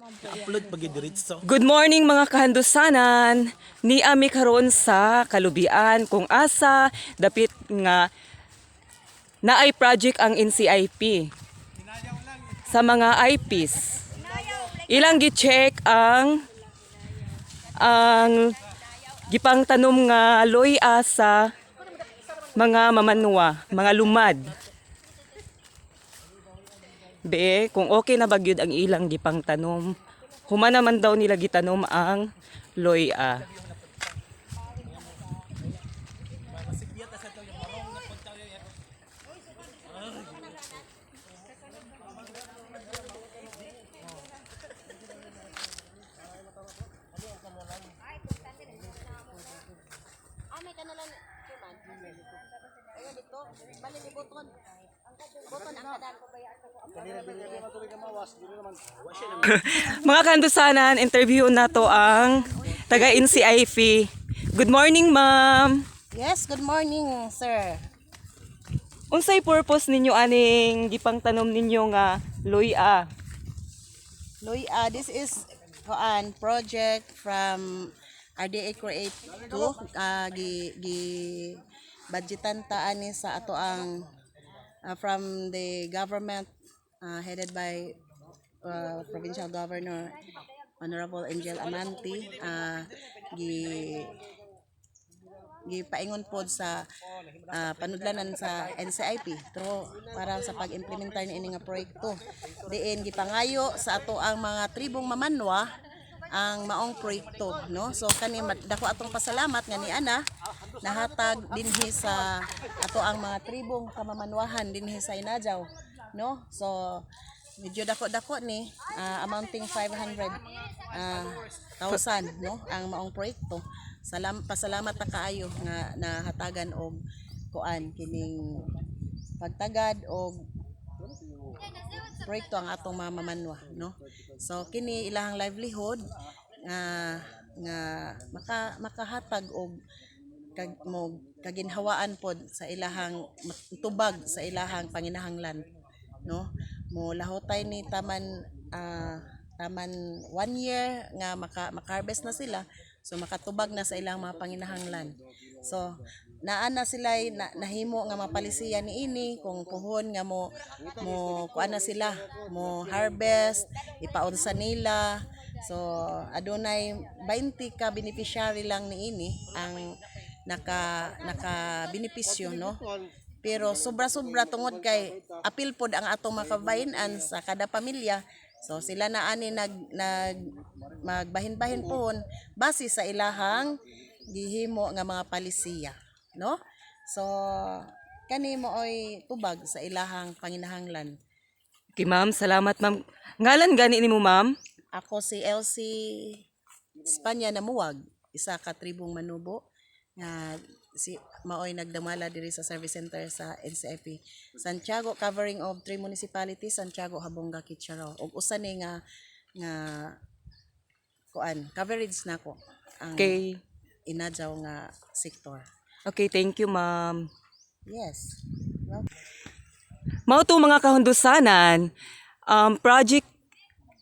upload pag diretso. Good morning mga kahandusanan. Niami karon sa kalubian kung asa dapit nga naay project ang NCIP sa mga IPs. Ilang gi-check ang gipang tanom nga loya sa mga mamanwa, mga lumad. Be, kung okay na bagyod ang ilang gipang tanom, human naman daw nila gitanom ang loya. Mga kandusanan, interview na to ang taga NCIP. Good morning, ma'am. Yes, good morning, sir. Unsay purpose ninyo aning gipang tanom ninyo nga loya? This is an project from RDA Create 2. Gi budgetan ta ani sa ato ang from the government headed by Provincial Governor Honorable Angel Amanti. Gipaingon pod sa panudlanan sa NCIP pero para sa pag-implementar ni ini nga proyekto. Diin gipangayo sa ato ang mga tribong mamanwa ang maong proyekto, no? So kani dako atong pasalamat nga ni ana nahatag dinhi sa ato ang mga tribong kamamanwahan dinhi sa Inajaw, no? So medyo dako-dako ni amounting 500,000 no ang maong proyekto. Pasalamat ta kaayo nga nahatagan og kuan kining pagtagad og proyekto ang atong mga mamanwa, no? So kini ilahang livelihood nga makahatag og kaginhawaan pod sa ilahang tubag sa ilahang panginahanglan, no? Mo lahotay ni taman 1 year nga maka-harvest na sila, so makatubag na sa ilang mga panginahanglan. So naana sila nahimo nga mapalisiya niini kung puhon nga mo kuan na sila mo harvest ipaunsa nila. So adunay 20 ka beneficiary lang niini ang naka benepisyo, no? Pero sobra-sobra tungod kay apil pod ang atong makabayin-an sa kada pamilya. So sila na ani magbahin-bahin pohon base sa ilahang gihimo nga mga palisiya, no? So kani mo oy tubag sa ilahang panginahanglan. Okay, ma'am. Salamat, ma'am. Ngalan gani nimo, ma'am? Ako si Elsie Espanya Namuwag, isa ka tribong Manubo nga si maoy nagdamala diri sa service center sa NCIP Santiago, covering of 3 municipalities: Santiago, Habonga, Kitcharaw. Og usa ni nga kuan coverage nako ang Okay. Inajaw nga sektor. Okay, thank you, ma'am. Yes. Mao to mga kahundusanan, project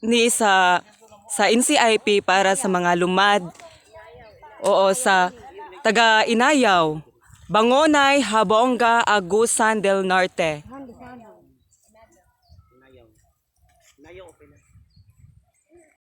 ni sa NCIP para sa mga lumad. Oo, sa taga Inayaw, Bangonay, Habonga, Agusan del Norte.